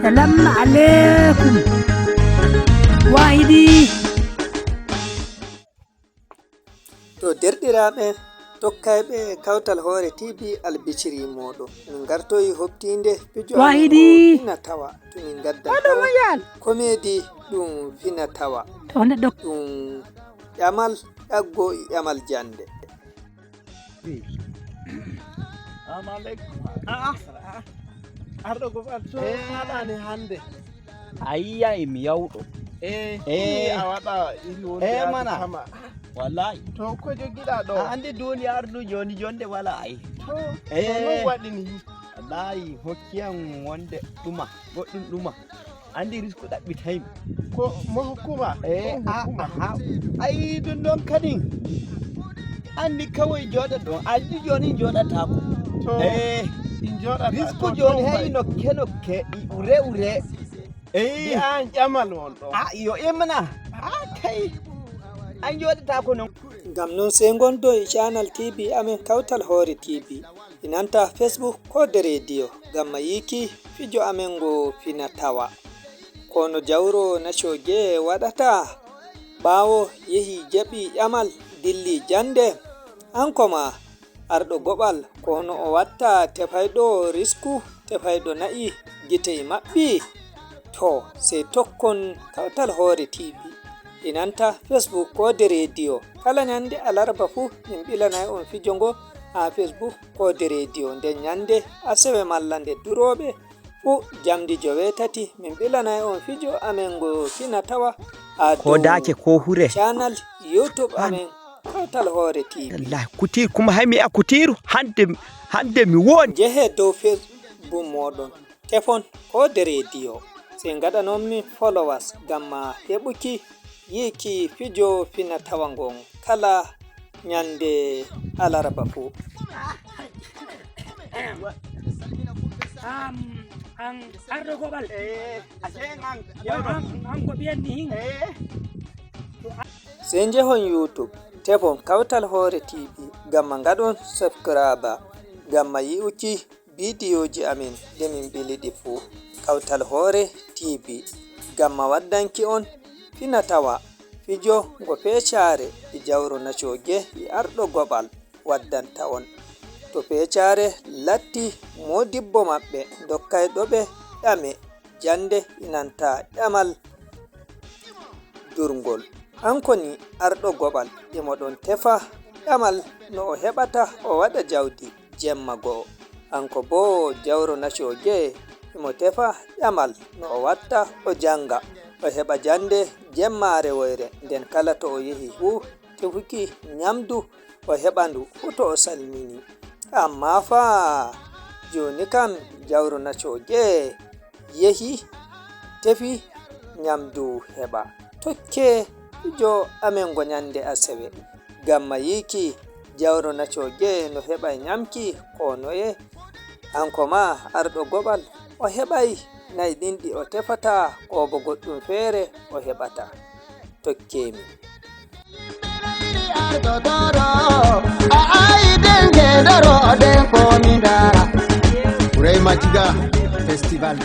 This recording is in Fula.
Salamu alaikum. Wahidi. To derɗiraɓe tokkayɓe kawtal hoore TV albiciri moɗo min gartoyi hoɓtinde fijo Wahidi. Fina Tawa to min gaddan comédie ɗum Fina Tawa ɗum ƴamal ɗaggo ƴamal jande. Arɗo gofal to haɗani hande ayiya mi yawɗo a waɗa iri wonde mana kama wallahi to ko jogiɗa ɗo andi duniyaru ndu joni jonde wala ayi to non waɗini wallahi hokkiyam wonde ɗuma goɗɗum ɗuma andi risku ɗaɓɓitaymi ko mo hukuma ayi ɗum ɗon kadi andi kawai joɗa ɗon aldi joni joɗatako to in joɗata risku joni hey nokke ure ɗi an ƴamal won ɗo yo emna kay an joɗata ko non ngam non sey gondo e channel TV amen kawtal hoore TV inanta Facebook ko de radio ngam ma yiki fijo amen ngo Fina Tawa kono jawro nacoge waɗata ɓawo yehi jaɓi ƴamal dilli jande ankoma arɗo goɓal kono o watta tefayɗo risku tefayɗo na'i gite maɓɓi to sey tokkon kawtal hoore TV inanta Facebook ko de radio kala nyande alarba fu min ɓilanay on fijo ngo ha Facebook ko de radio nden nyande asewe malla nde duroɓe fu jamdi 9 min ɓilanay on fijo amen ngo Fina Tawa ha ko dake ko hure channel YouTube amen kawtal hoore TV. wallahi kutir kuma hay mi kutiru hande mi woni jehe dow Facebook moɗon tefon ko de radio sey gaɗanon min followers ngam ma heɓuki yiki fijo Fina Tawa ngon kala nyande alarba fu. An arɗo goɓal an ko ɓiyanni hin sey jehon YouTube tefon kawtal hoore TV ngam ma gaɗon subscribe ngam ma yi'uki bidiyoji amin nde min ɓiliɗi fu kawtal hoore TV ngam ma waddanki on Fina Tawa fijo ngo feccare e jawro nacoge e arɗo goɓal waddanta on to feccare latti modibbo maɓɓe dokkayɗoɓe ƴame jande inanta ƴamal durngol ankoni arɗo goɓal imoɗon tefa ƴamal no o heɓata o waɗa jawdi jemma go'o anko bo jawro nacoge imo tefa ƴamal no o watta o janga o heɓa jande jemmare woyre nden kala to o yehi fu tefuki nyamdu o heɓa ndu fu to o salmini amma fa joni kam jawro nacoge yehi tefi nyamdu heɓa tokke fijo amen ngo nyande asewe ngam ma yiki jawro nacoge no heɓa nyamki konoye hanko ma arɗo goɓal o heɓay nayi ɗinɗi o tefata ko bo goɗɗum feere o heɓata tokkemi Festival